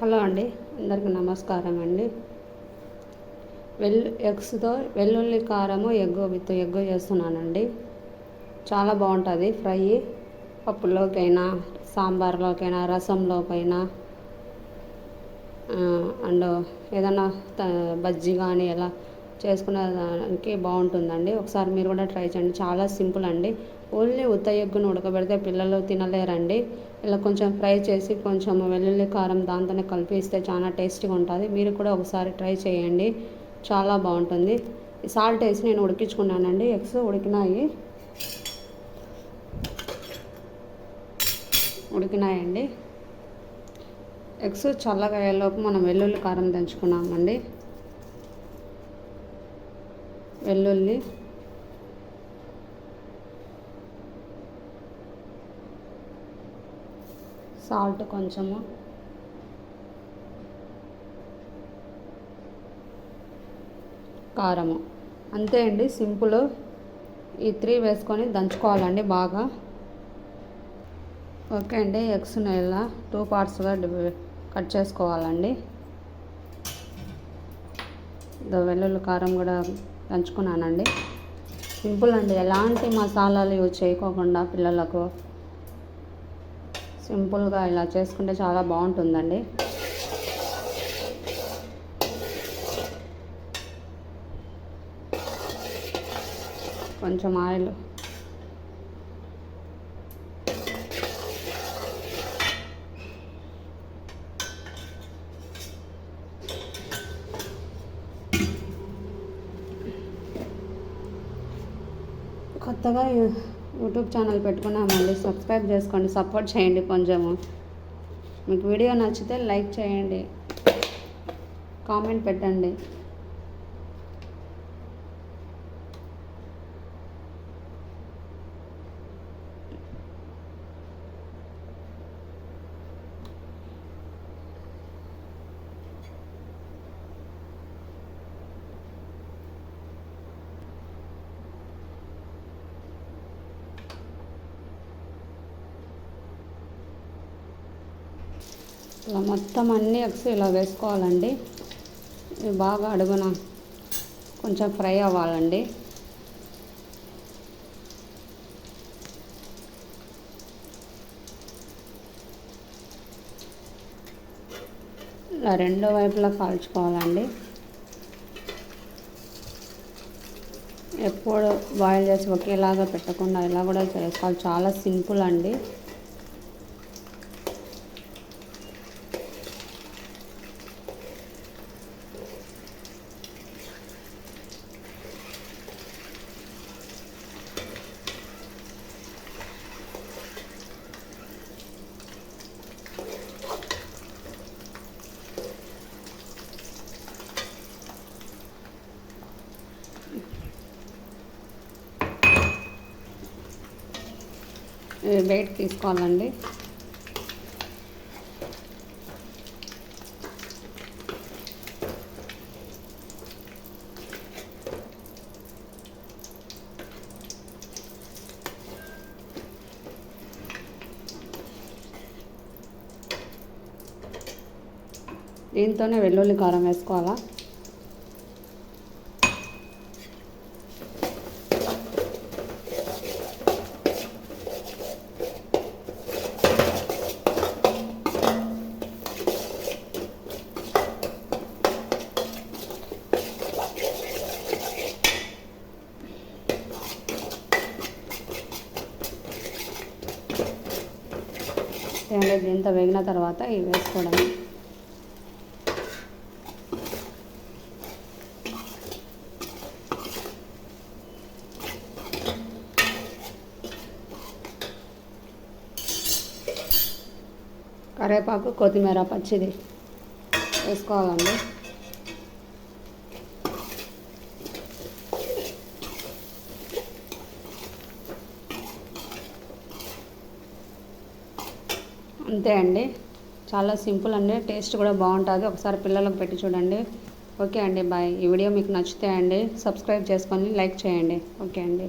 Hello అండి, అందరికీ నమస్కారం అండి. ఎగ్స్తో వెల్లుల్లి కారము ఎగ్గు చేస్తున్నానండి. చాలా బాగుంటుంది ఫ్రై. పప్పులోకైనా, సాంబార్లోకైనా, రసంలోకైనా అండ్ ఏదైనా బజ్జీ కానీ ఎలా చేసుకునేదానికి బాగుంటుందండి. ఒకసారి మీరు కూడా ట్రై చేయండి. చాలా సింపుల్ అండి. ఓన్లీ ఉత్త ఎగ్గును ఉడకబెడితే పిల్లలు తినలేరండి. ఇలా కొంచెం ఫ్రై చేసి కొంచెం వెల్లుల్లి కారం దాంతోనే కలిపి ఇస్తే చాలా టేస్టీగా ఉంటుంది. మీరు కూడా ఒకసారి ట్రై చేయండి, చాలా బాగుంటుంది. సాల్ట్ వేసి నేను ఉడికించుకున్నానండి. ఎగ్స్ ఉడికినాయండి. ఎగ్స్ చల్లగా అయ్యేలోపు మనం వెల్లుల్లి కారం దంచుకున్నామండి. వెల్లుల్లి, సాల్ట్ కొంచెము, కారము, అంతే అండి. సింపుల్. ఈ 3 వేసుకొని దంచుకోవాలండి బాగా. ఓకే అండి. ఎగ్స్ని ఇలా 2 పార్ట్స్గా కట్ చేసుకోవాలండి. వెల్లుల్లి కారం కూడా దంచుకున్నానండి. సింపుల్ అండి, ఎలాంటి మసాలాలు యూజ్ చేయకోకుండా పిల్లలకు సింపుల్గా ఇలా చేసుకుంటే చాలా బాగుంటుందండి. కొంచెం ఆయిల్, కొత్తగా యూట్యూబ్ ఛానల్ పెట్టుకున్నామండి. సబ్స్క్రైబ్ చేసుకోండి, సపోర్ట్ చేయండి. కొంచెము మీకు వీడియో నచ్చితే లైక్ చేయండి, కామెంట్ పెట్టండి. ఇలా మొత్తం అన్ని ఎగ్స్ ఇలా వేసుకోవాలండి. ఇవి బాగా అడుగున కొంచెం ఫ్రై అవ్వాలండి. ఇలా రెండో వైపులా కాల్చుకోవాలండి. ఎప్పుడు బాయిల్ చేసి ఒకేలాగా పెట్టకుండా ఇలా కూడా చేసుకోవాలి. చాలా సింపుల్ అండి. వెయిట్ తీసుకోవాలండి. దీంతోనే వెల్లుల్లి కారం వేసుకోవాలా. దీంతో వేగిన తర్వాత ఇవి వేసుకోవడం. కరివేపాకు, కొత్తిమీర పచ్చిది వేసుకోవాలండి. అంతే అండి, చాలా సింపుల్ అండి. టేస్ట్ కూడా బాగుంటుంది. ఒకసారి పిల్లలకు పెట్టి చూడండి. ఓకే అండి, బాయ్. ఈ వీడియో మీకు నచ్చితే అండి సబ్స్క్రైబ్ చేసుకొని లైక్ చేయండి. ఓకే అండి.